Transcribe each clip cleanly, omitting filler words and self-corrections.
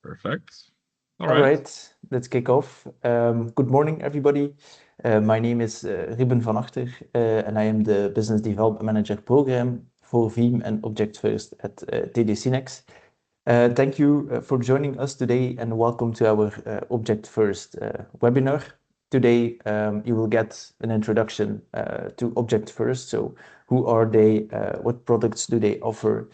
Perfect. All All right. right, let's kick off. Good morning, everybody. My name is Ruben van Achter, and I am the Business Development Manager Program for Veeam and Object First at TD Synnex. Thank you for joining us today and welcome to our Object First webinar. Today, you will get an introduction to Object First. So who are they? What products do they offer?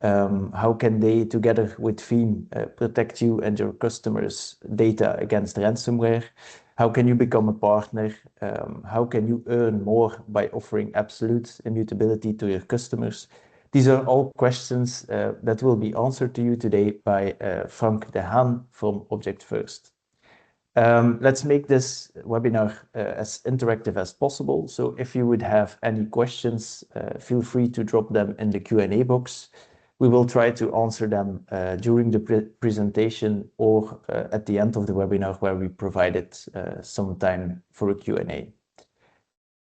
How can they, together with Veeam, protect you and your customers' data against ransomware? How can you become a partner? How can you earn more by offering absolute immutability to your customers? These are all questions that will be answered to you today by Frank de Haan from Object First. Let's make this webinar as interactive as possible. So if you would have any questions, feel free to drop them in the Q&A box. We will try to answer them during the presentation or at the end of the webinar where we provided some time for a Q&A.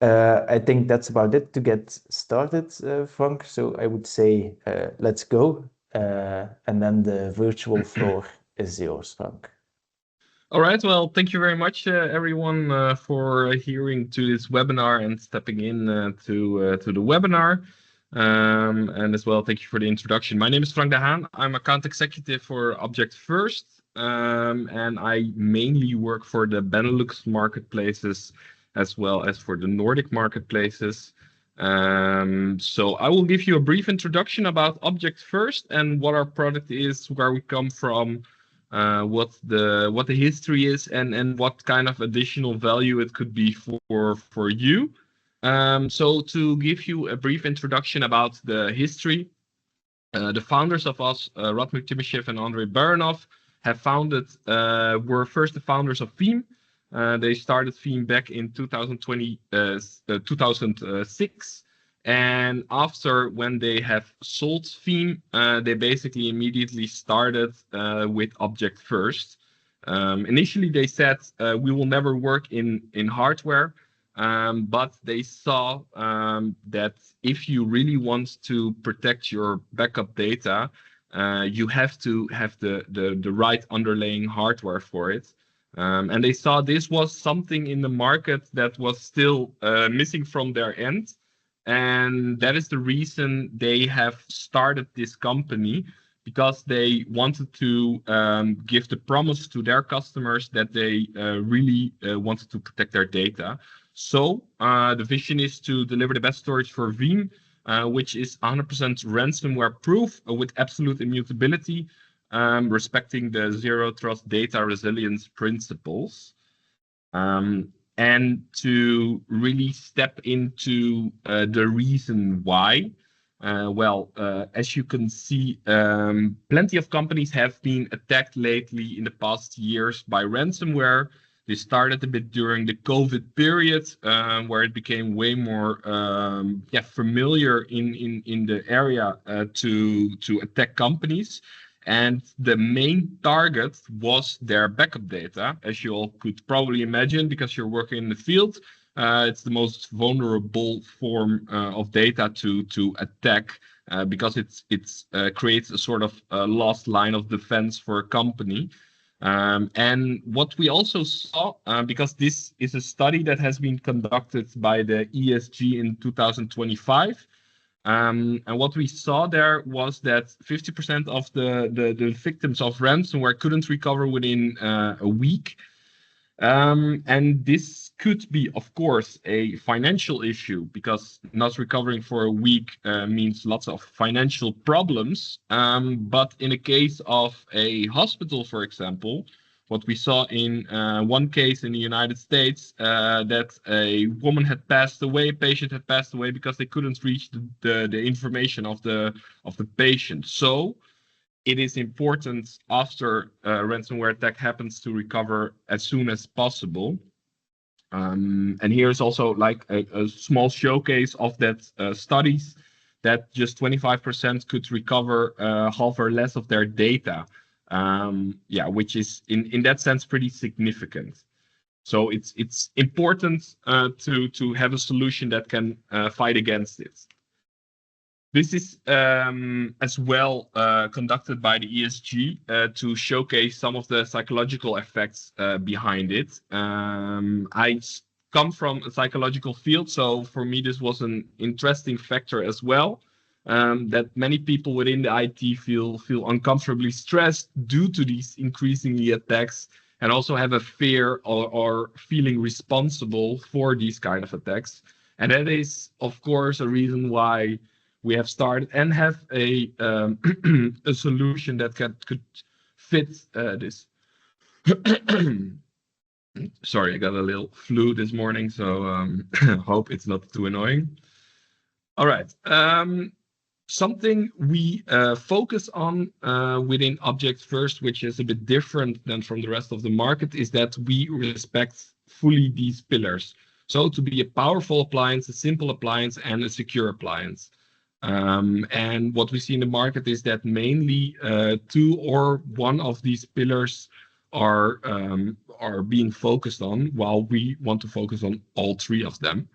I think that's about it to get started, Frank. So I would say let's go, and then the virtual floor is yours, Frank. All right. Well, thank you very much, everyone, for adhering to this webinar and stepping in to the webinar. And as well, thank you for the introduction. My name is Frank de Haan. I'm account executive for Object First, and I mainly work for the Benelux marketplaces as well as for the Nordic marketplaces. So I will give you a brief introduction about Object First and what our product is, where we come from, what the history is, and what kind of additional value it could be for you. So to give you a brief introduction about the history, the founders of us, Radmir Timoshev and Andrei Baranov, were first the founders of Veeam. They started Veeam back in 2006. And after, when they have sold Veeam, they basically immediately started with Object First. Initially, they said we will never work in hardware, but they saw that if you really want to protect your backup data, you have to have the right underlying hardware for it. And they saw this was something in the market that was still missing from their end. And that is the reason they have started this company, because they wanted to give the promise to their customers that they really wanted to protect their data. So the vision is to deliver the best storage for Veeam, which is 100% ransomware-proof with absolute immutability, respecting the zero trust data resilience principles. And to really step into the reason why, as you can see, plenty of companies have been attacked lately in the past years by ransomware. They started a bit during the COVID period, where it became way more familiar in the area to attack companies. And the main target was their backup data, as you all could probably imagine, because you're working in the field. It's the most vulnerable form of data to attack, because it creates a sort of last line of defense for a company. And what we also saw, because this is a study that has been conducted by the ESG in 2025, and what we saw there was that 50% of the victims of ransomware couldn't recover within a week. And this could be, of course, a financial issue, because not recovering for a week means lots of financial problems. But in a case of a hospital, for example, what we saw in one case in the United States, that a woman had passed away, a patient had passed away because they couldn't reach the information of the patient. So it is important after a ransomware attack happens to recover as soon as possible. And here's also like a small showcase of that studies that just 25% could recover half or less of their data. Which is in that sense pretty significant. So it's important to have a solution that can fight against it. This is as well conducted by the ESG to showcase some of the psychological effects behind it. I come from a psychological field, so for me this was an interesting factor as well. That many people within the IT feel uncomfortably stressed due to these increasingly attacks, and also have a fear or feeling responsible for these kind of attacks. And that is, of course, a reason why we have started and have a a solution that could fit this. Sorry, I got a little flu this morning, so hope it's not too annoying. All right. Something we focus on within Object First, which is a bit different than from the rest of the market, is that we respect fully these pillars. So to be a powerful appliance, a simple appliance, and a secure appliance. And what we see in the market is that mainly two or one of these pillars are being focused on, while we want to focus on all three of them.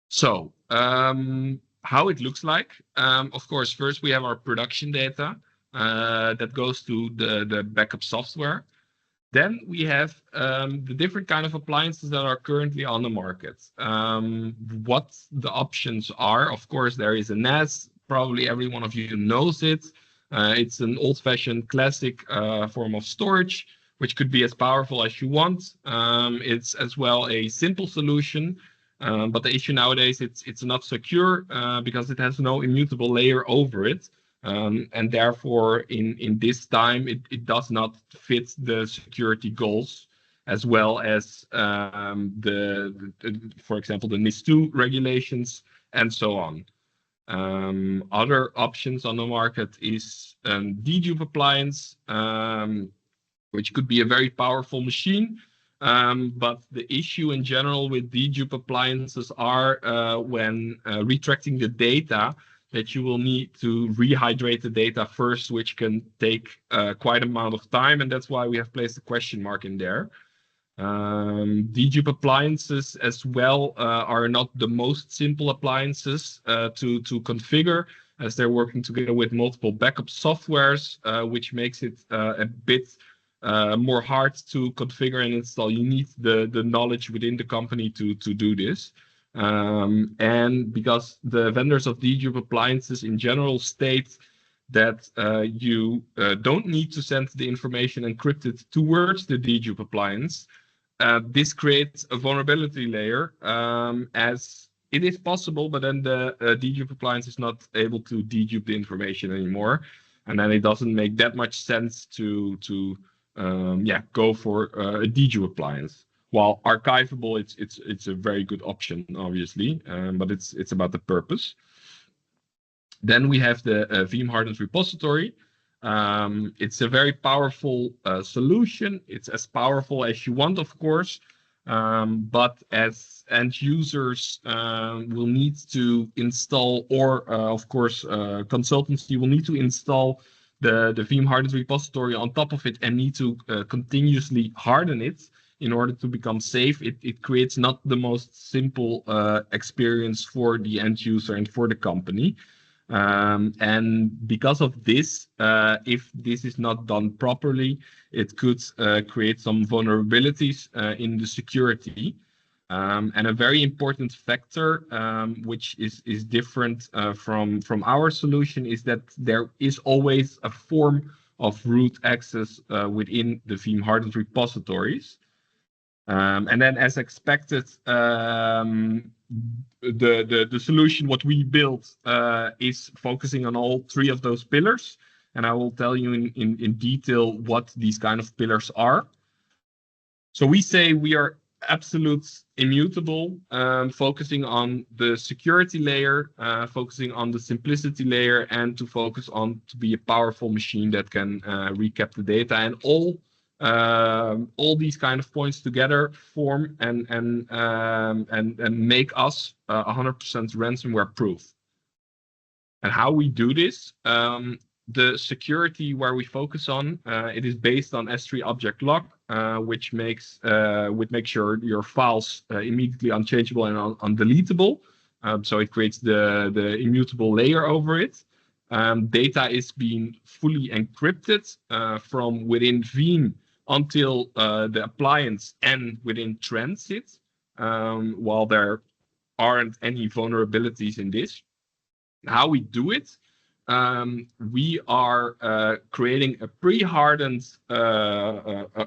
So how it looks like, of course, first we have our production data that goes to the backup software. Then we have the different kind of appliances that are currently on the market. What the options are, of course, there is a NAS. Probably every one of you knows it. It's an old-fashioned classic form of storage, which could be as powerful as you want. It's as well a simple solution, but the issue nowadays, it's not secure because it has no immutable layer over it. And therefore, in this time, it does not fit the security goals, as well as for example, the NIS2 regulations and so on. Other options on the market is dedupe appliance, which could be a very powerful machine. But the issue in general with dedupe appliances are when retracting the data, that you will need to rehydrate the data first, which can take quite an amount of time, and that's why we have placed a question mark in there. Dedupe appliances as well are not the most simple appliances to configure, as they're working together with multiple backup softwares, which makes it a bit more hard to configure and install. You need the knowledge within the company to do this. And because the vendors of dedupe appliances in general state that you don't need to send the information encrypted towards the dedupe appliance, this creates a vulnerability layer, as it is possible, but then the dedupe appliance is not able to dedupe the information anymore, and then it doesn't make that much sense to go for a dedupe appliance. While archivable, it's a very good option, obviously, but it's about the purpose. Then we have the Veeam hardened repository. It's a very powerful solution. It's as powerful as you want, of course, but as end users will need to install, or of course, consultants, you will need to install the Veeam hardened repository on top of it and need to continuously harden it in order to become safe. It creates not the most simple experience for the end user and for the company. And because of this, if this is not done properly, it could create some vulnerabilities in the security. And a very important factor, which is different from our solution, is that there is always a form of root access within the Veeam hardened repositories. And then, as expected, the solution what we built is focusing on all three of those pillars, and I will tell you in detail what these kind of pillars are. So we say we are absolute immutable, focusing on the security layer, focusing on the simplicity layer, and to focus on to be a powerful machine that can recap the data, and all these kind of points together form and make us 100% ransomware-proof. And how we do this, the security where we focus on, it is based on S3 object lock, which makes sure your files immediately unchangeable and undeletable. So it creates the immutable layer over it. Data is being fully encrypted from within Veeam until the appliance and within transit, while there aren't any vulnerabilities in this. How we do it, we are creating a pre-hardened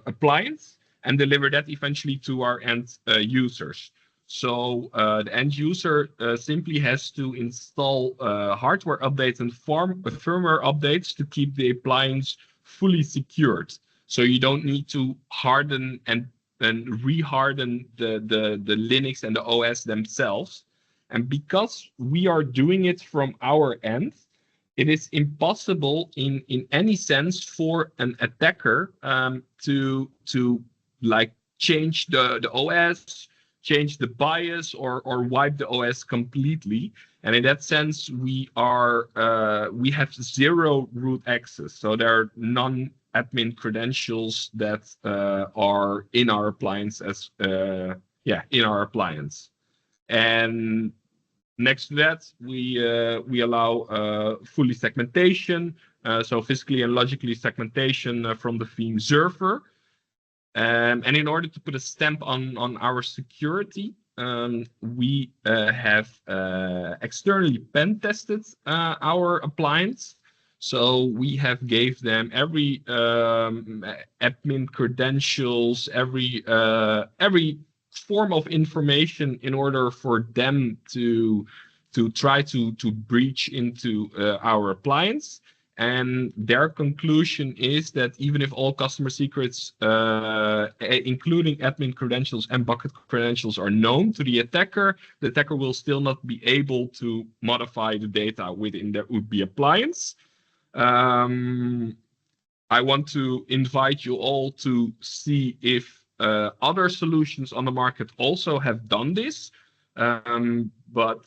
appliance and deliver that eventually to our end users. So the end user simply has to install hardware updates and firmware updates to keep the appliance fully secured. So you don't need to harden and re-harden the Linux and the OS themselves. And because we are doing it from our end, it is impossible in any sense for an attacker to like change the OS, change the BIOS, or wipe the OS completely. And in that sense, we have zero root access. So there are non-admin credentials that are in our appliance in our appliance. And next to that, we allow fully segmentation, so physically and logically segmentation from the Veeam server. And in order to put a stamp on our security, we have externally pen tested our appliance. So we have gave them every admin credentials, every form of information in order for them to try to breach into our appliance. And their conclusion is that even if all customer secrets, including admin credentials and bucket credentials, are known to the attacker will still not be able to modify the data within their UBI appliance. I want to invite you all to see if other solutions on the market also have done this, but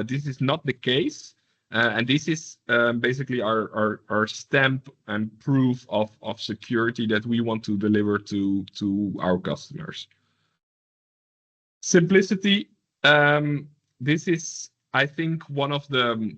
this is not the case. And this is basically our stamp and proof of security that we want to deliver to our customers. Simplicity. This is, I think, one of the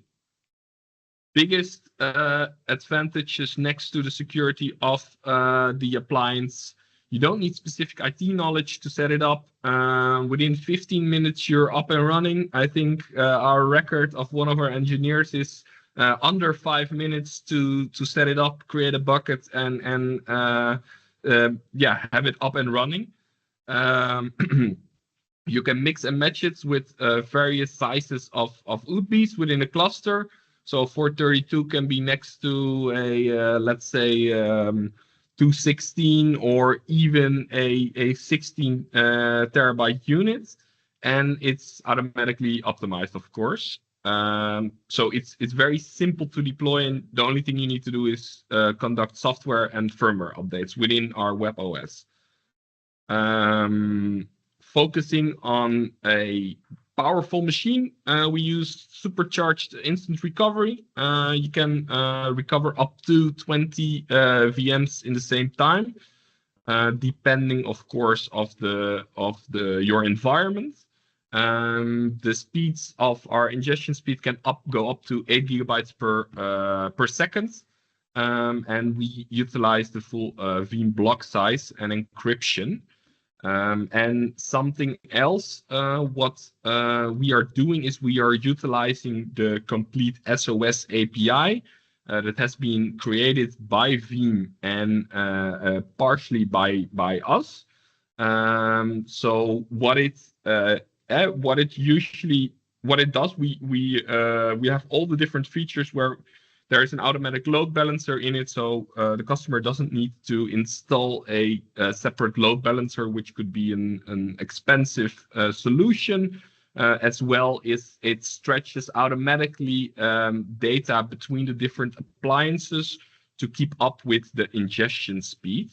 biggest advantages next to the security of the appliance. You don't need specific IT knowledge to set it up. Within 15 minutes, you're up and running. I think our record of one of our engineers is under 5 minutes to set it up, create a bucket, and have it up and running. You can mix and match it with various sizes of UBIs within a cluster. So 432 can be next to a, let's say, 216 or even a 16 terabyte unit, and it's automatically optimized, of course. So it's very simple to deploy, and the only thing you need to do is conduct software and firmware updates within our web OS. Focusing on a powerful machine, we use supercharged instant recovery. You can recover up to 20 VMs in the same time, depending, of course, of your environment. The speeds of our ingestion speed can go up to 8 gigabytes per second, and we utilize the full Veeam block size and encryption. And something else, what we are doing is we are utilizing the complete SOS API that has been created by Veeam and partially by us. So what it does, we have all the different features where there is an automatic load balancer in it, so the customer doesn't need to install a separate load balancer, which could be an expensive solution. As well as it stretches automatically data between the different appliances to keep up with the ingestion speed.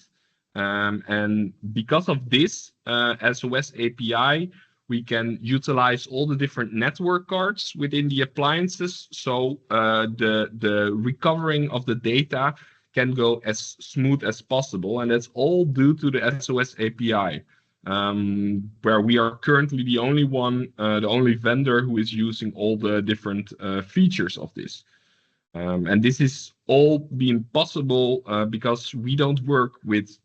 And because of this SOS API, we can utilize all the different network cards within the appliances, so the recovering of the data can go as smooth as possible, and that's all due to the SOS API. where we are currently the only one, the only vendor who is using all the different features of this. And this is all being possible because we don't work with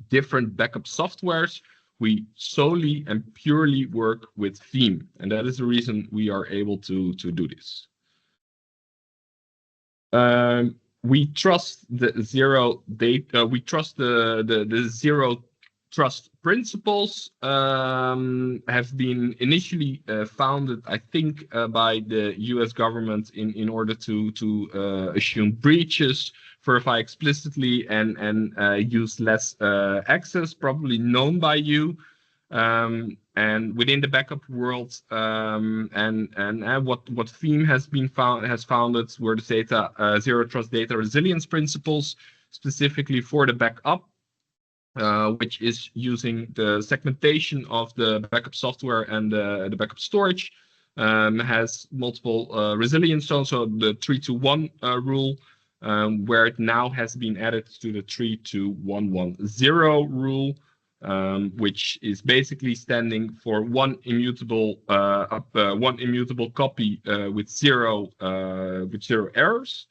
different backup softwares. We solely and purely work with Veeam, and that is the reason we are able to do this. We trust the zero data. We trust the zero trust principles. Have been initially founded, I think, by the U.S. government in order to assume breaches, verify explicitly, and use less access, probably known by you. And within the backup world, and what Veeam has founded were the data zero trust data resilience principles, specifically for the backup, which is using the segmentation of the backup software and the backup storage. Has multiple resilience zones, so the 3-2-1 rule, where it now has been added to the 3-2-1-1-0 rule. Which is basically standing for one immutable copy with zero errors,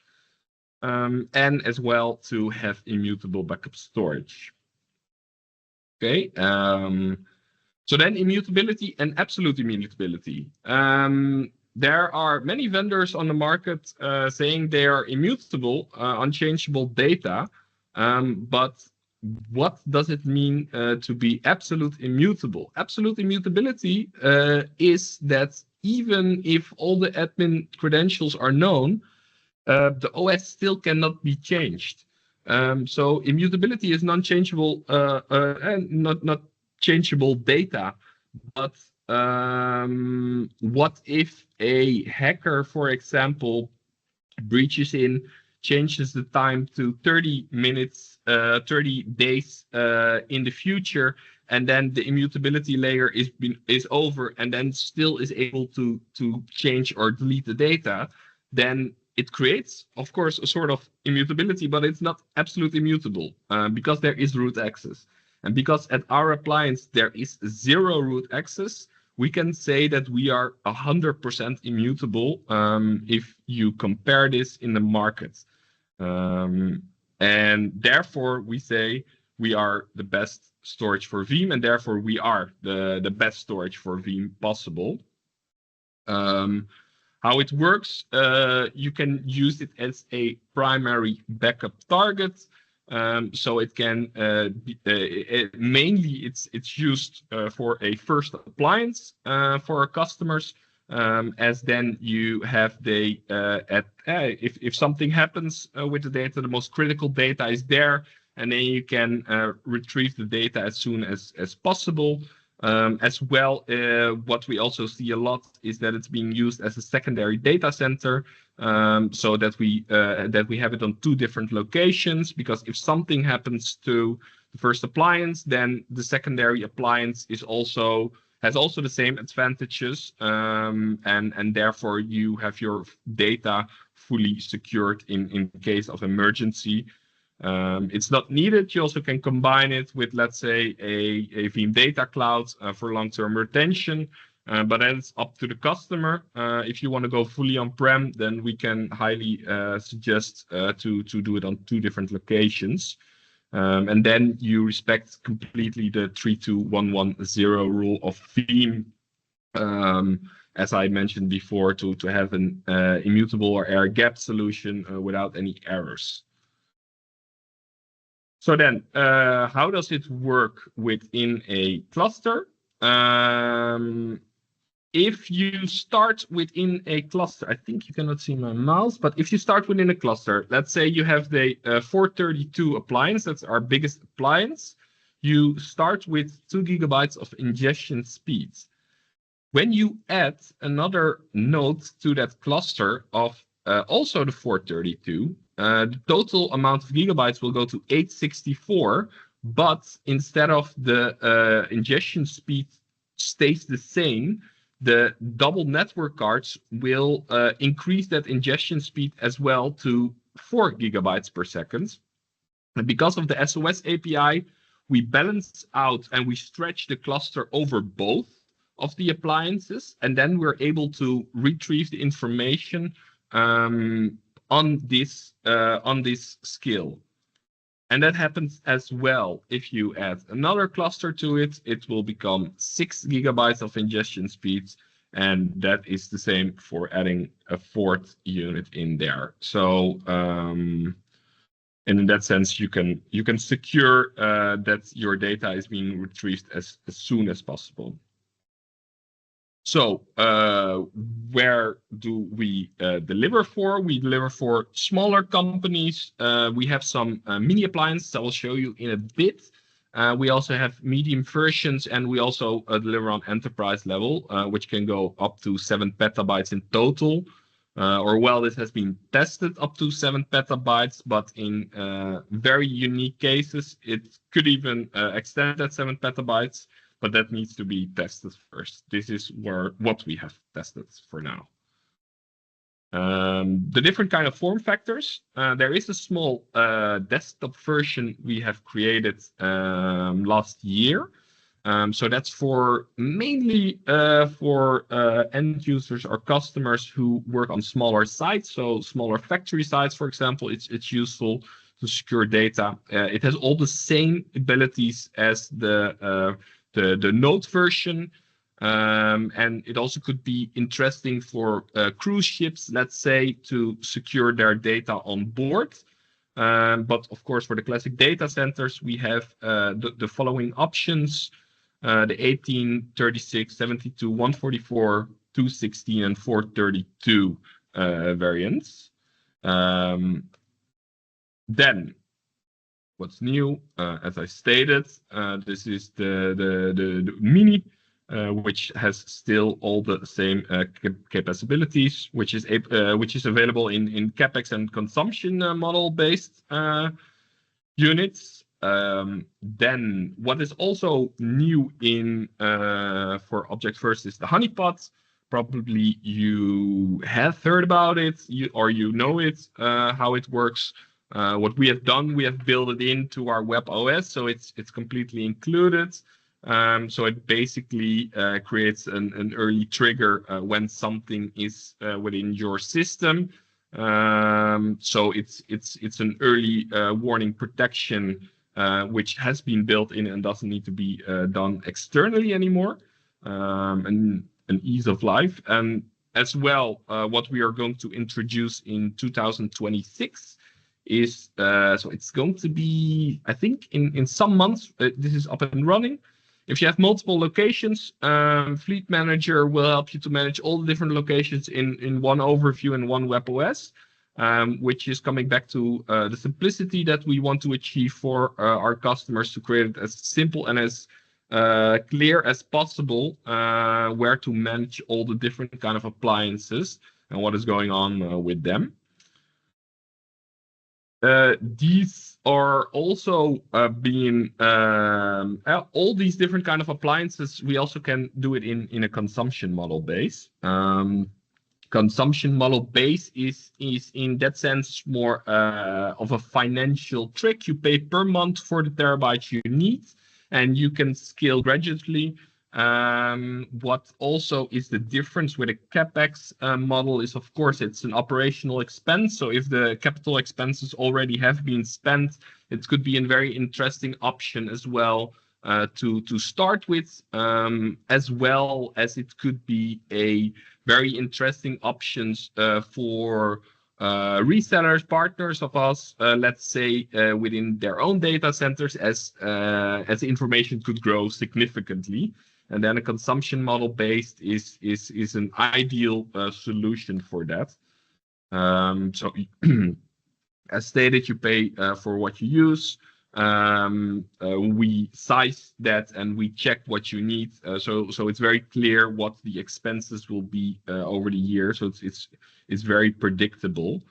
and as well to have immutable backup storage. Okay. So then immutability and absolute immutability. There are many vendors on the market saying they are immutable, unchangeable data, but what does it mean to be absolute immutable? Absolute immutability is that even if all the admin credentials are known, the OS still cannot be changed. So immutability is non-changeable and not changeable data. But what if a hacker, for example, breaches in, changes the time to 30 minutes, 30 days in the future, and then the immutability layer is over, and then still is able to change or delete the data, then it creates, of course, a sort of immutability, but it's not absolutely immutable because there is root access. And because at our appliance there is zero root access, we can say that we are 100% immutable if you compare this in the market. And therefore, we say we are the best storage for Veeam, and therefore we are the best storage for Veeam possible. How it works, you can use it as a primary backup target. So it can mainly it's used for a first appliance for our customers, as then you have if something happens with the data, the most critical data is there, and then you can retrieve the data as soon as possible. As well, what we also see a lot is that it's being used as a secondary data center, so that we have it on two different locations, because if something happens to the first appliance, then the secondary appliance has also the same advantages, and therefore you have your data fully secured in case of emergency. It's not needed. You also can combine it with, let's say, a Veeam Data Cloud for long-term retention, but then it's up to the customer. If you want to go fully on-prem, then we can highly suggest to do it on two different locations. And then you respect completely the 3-2-1-1-0 rule of Veeam, as I mentioned before, to have an immutable or air-gapped solution without any errors. So then, how does it work within a cluster? If you start within a cluster, I think you cannot see my mouse, but if you start within a cluster, let's say you have the 432 appliance, that's our biggest appliance, you start with 2 GB of ingestion speed. When you add another node to that cluster of also the 432, the total amount of gigabytes will go to 864, but instead of the ingestion speed stays the same, the double network cards will increase that ingestion speed as well to 4 GB per second. And because of the SOS API, we balance out and we stretch the cluster over both of the appliances, and then we're able to retrieve the information on this skill. And that happens as well. If you add another cluster to it, it will become 6 gigabytes of ingestion speeds. And that is the same for adding a fourth unit in there. So, and in that sense, you can secure that your data is being retrieved as soon as possible. So where do we deliver for? We deliver for smaller companies. We have some mini appliances I will show you in a bit. We also have medium versions, and we also deliver on enterprise level, which can go up to 7 petabytes in total. This has been tested up to 7 petabytes, but in very unique cases, it could even extend that 7 petabytes. But that needs to be tested first. This is what we have tested for now. The different kind of form factors. There is a small desktop version we have created last year. So that's for mainly for end users or customers who work on smaller sites. So smaller factory sites, for example, it's useful to secure data. It has all the same abilities as the Node version, and it also could be interesting for cruise ships, let's say, to secure their data on board. But of course, for the classic data centers, we have the following options: the 18, 36, 72, 144, 216, and 432 variants. Then, what's new? As I stated, this is the mini, which has still all the same capabilities, which is available in CapEx and consumption model based units. Then, what is also new in for Object First is the honeypot. Probably you have heard about it, or you know it, how it works. What we have done, we have built it into our web OS, so it's completely included. So it basically creates an early trigger when something is within your system. So it's an early warning protection which has been built in and doesn't need to be done externally anymore. And an ease of life. And as well, what we are going to introduce in 2026 is so it's going to be, I think, in some months this is up and running. If you have multiple locations, Fleet Manager will help you to manage all the different locations in one overview in one web OS, which is coming back to the simplicity that we want to achieve for our customers, to create it as simple and as clear as possible where to manage all the different kind of appliances and what is going on with them. These are also being all these different kind of appliances. We also can do it in a consumption model base. Consumption model base is in that sense more of a financial trick. You pay per month for the terabytes you need, and you can scale gradually. What also is the difference with a CapEx model is, of course, it's an operational expense. So if the capital expenses already have been spent, it could be a very interesting option as well to start with, as well as it could be a very interesting options for resellers, partners of us, let's say, within their own data centers, as the information could grow significantly. And then a consumption model based is an ideal solution for that. So as stated, you pay for what you use. We size that and we check what you need. So it's very clear what the expenses will be over the year. So it's very predictable.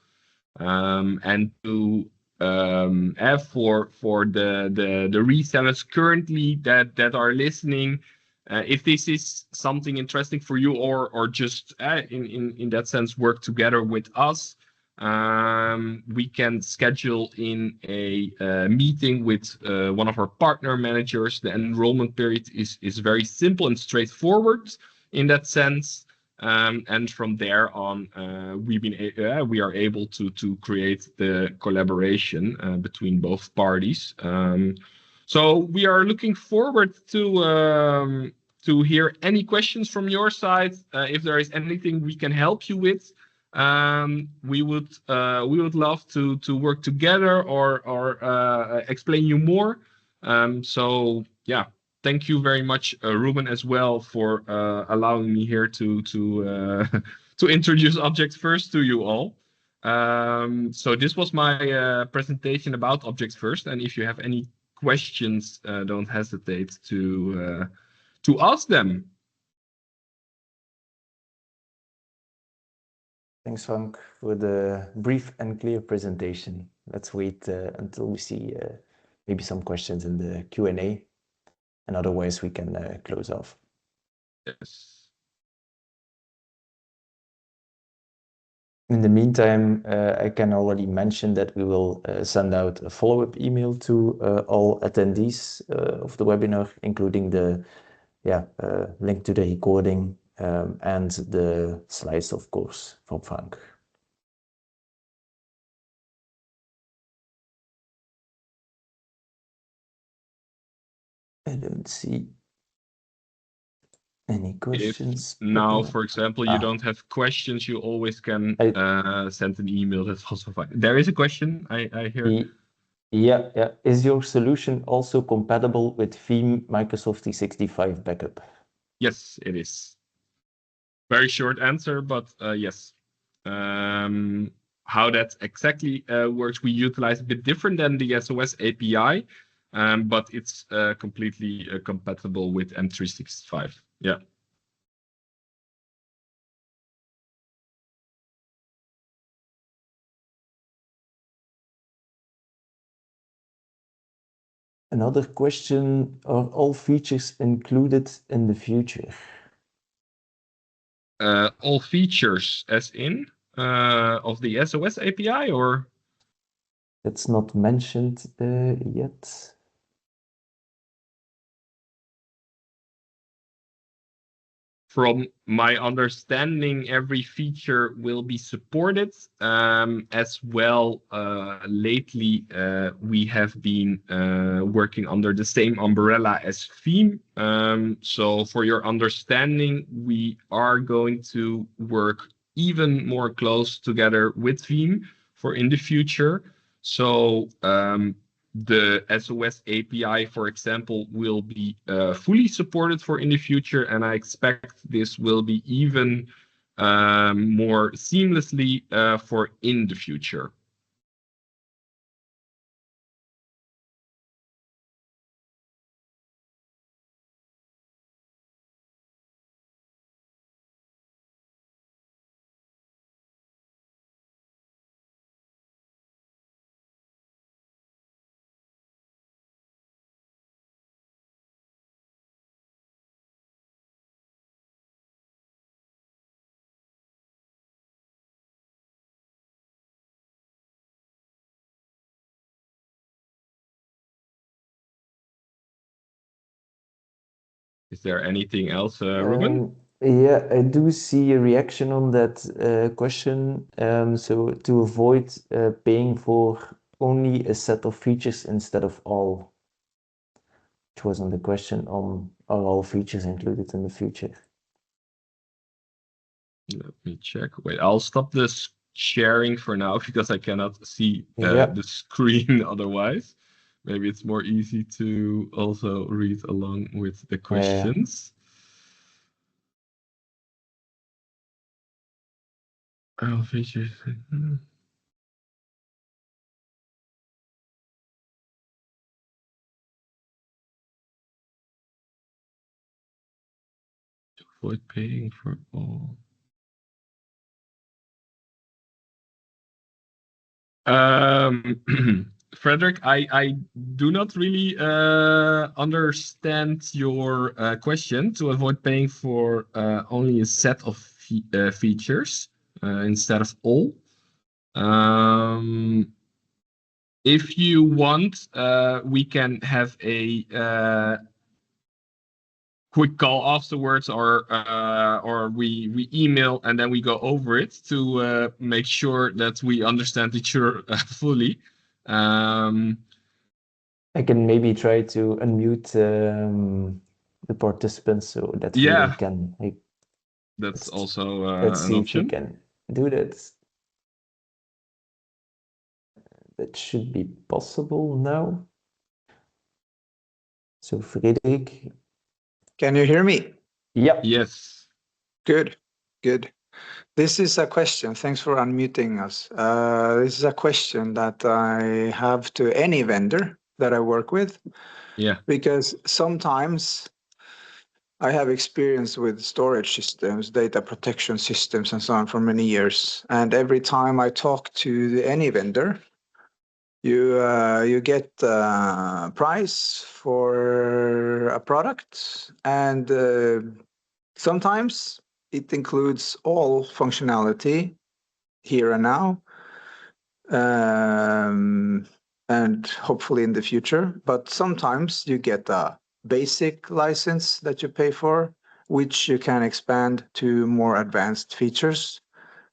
And to have for the resellers currently that are listening, if this is something interesting for you, or just in that sense work together with us, we can schedule in a meeting with one of our partner managers. The enrollment period is very simple and straightforward in that sense. And from there on, we are able to create the collaboration between both parties. So we are looking forward to hear any questions from your side. If there is anything we can help you with, we would love to work together or explain you more. So yeah, thank you very much, Ruben, as well, for allowing me here to to introduce Object First to you all. So this was my presentation about Object First, and if you have any questions, don't hesitate to ask them. Thanks, Frank, for the brief and clear presentation. Let's wait until we see maybe some questions in the Q&A, and otherwise we can close off. Yes. In the meantime, I can already mention that we will send out a follow-up email to all attendees of the webinar, including the link to the recording and the slides, of course, from Frank. I don't see any questions. Now, for example, you don't have questions, you always can send an email. That's also fine. There is a question I hear. Yeah. Is your solution also compatible with Veeam Microsoft 365 backup? Yes, it is. Very short answer, but yes. How that exactly works, we utilize a bit different than the SOS API, but it's completely compatible with M365. Yeah. Another question, are all features included in the future? All features as in of the SOS API, or? That's not mentioned yet. From my understanding, every feature will be supported. As well, lately we have been working under the same umbrella as Veeam. So for your understanding, we are going to work even more close together with Veeam for in the future. So the SOS API, for example, will be fully supported for in the future, and I expect this will be even more seamlessly for in the future. Is there anything else, Ruben? Yeah, I do see a reaction on that question. So to avoid paying for only a set of features instead of all, which was on the question on are all features included in the future? Let me check. Wait, I'll stop this sharing for now because I cannot see the screen otherwise. Maybe it's more easy to also read along with the questions. All features. To avoid paying for all. Frederick, I do not really understand your question. To avoid paying for only a set of features instead of all. If you want, we can have a quick call afterwards, or we email and then we go over it to make sure that we understand each other fully. I can maybe try to unmute the participants so that we Yeah, can. that's also Let's an see if we option. can do that. That should be possible now. So Frederik. Can you hear me? Yeah. Yes. Good, good. This is a question. Thanks for unmuting us. This is a question that I have to any vendor that I work with. Yeah. Because sometimes I have experience with storage systems, data protection systems, and so on for many years. And every time I talk to any vendor, you get a price for a product, and sometimes it includes all functionality here and now, and hopefully in the future. But sometimes you get a basic license that you pay for, which you can expand to more advanced features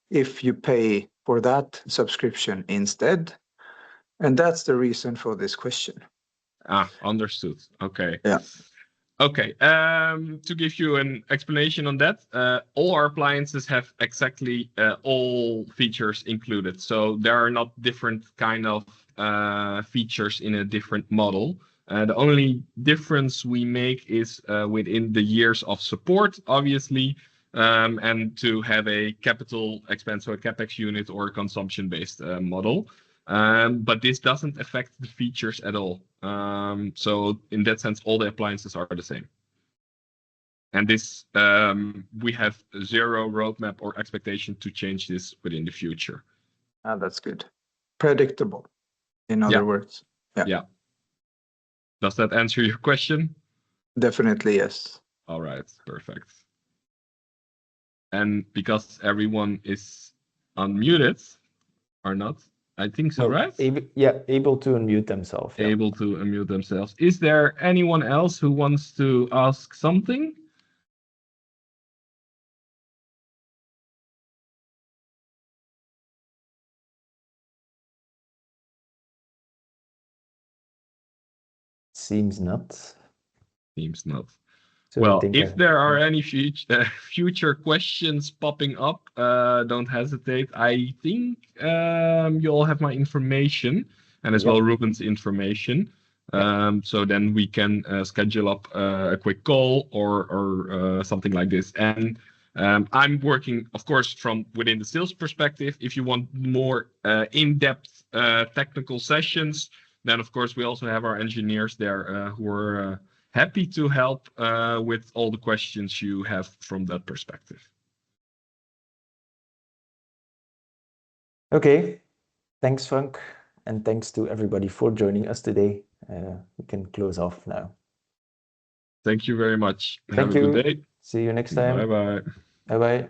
if you pay for that subscription instead. And that's the reason for this question. Understood. Okay. Yeah. Okay. To give you an explanation on that, all our appliances have exactly all features included. So there are not different kind of features in a different model. The only difference we make is within the years of support, obviously, and to have a capital expense, so a CapEx unit or a consumption-based model. But this doesn't affect the features at all. So in that sense, all the appliances are the same. And this, we have zero roadmap or expectation to change this within the future. That's good. Predictable, in other words. Yeah. Does that answer your question? Definitely, yes. All right, perfect. And because everyone is unmuted, or not? I think so, right? Able to unmute themselves. Yeah. Able to unmute themselves. Is there anyone else who wants to ask something? Seems not. Seems not. So well, if there are any future questions popping up, don't hesitate. I think you all have my information and as well Ruben's information. So then we can schedule up a quick call or something like this. And I'm working, of course, from within the sales perspective. If you want more in-depth technical sessions, then of course we also have our engineers there who are happy to help with all the questions you have from that perspective. Okay, thanks, Frank, and thanks to everybody for joining us today. We can close off now. Thank you very much. Thank Have a you. good day. See you next time. Bye-bye. Bye-bye.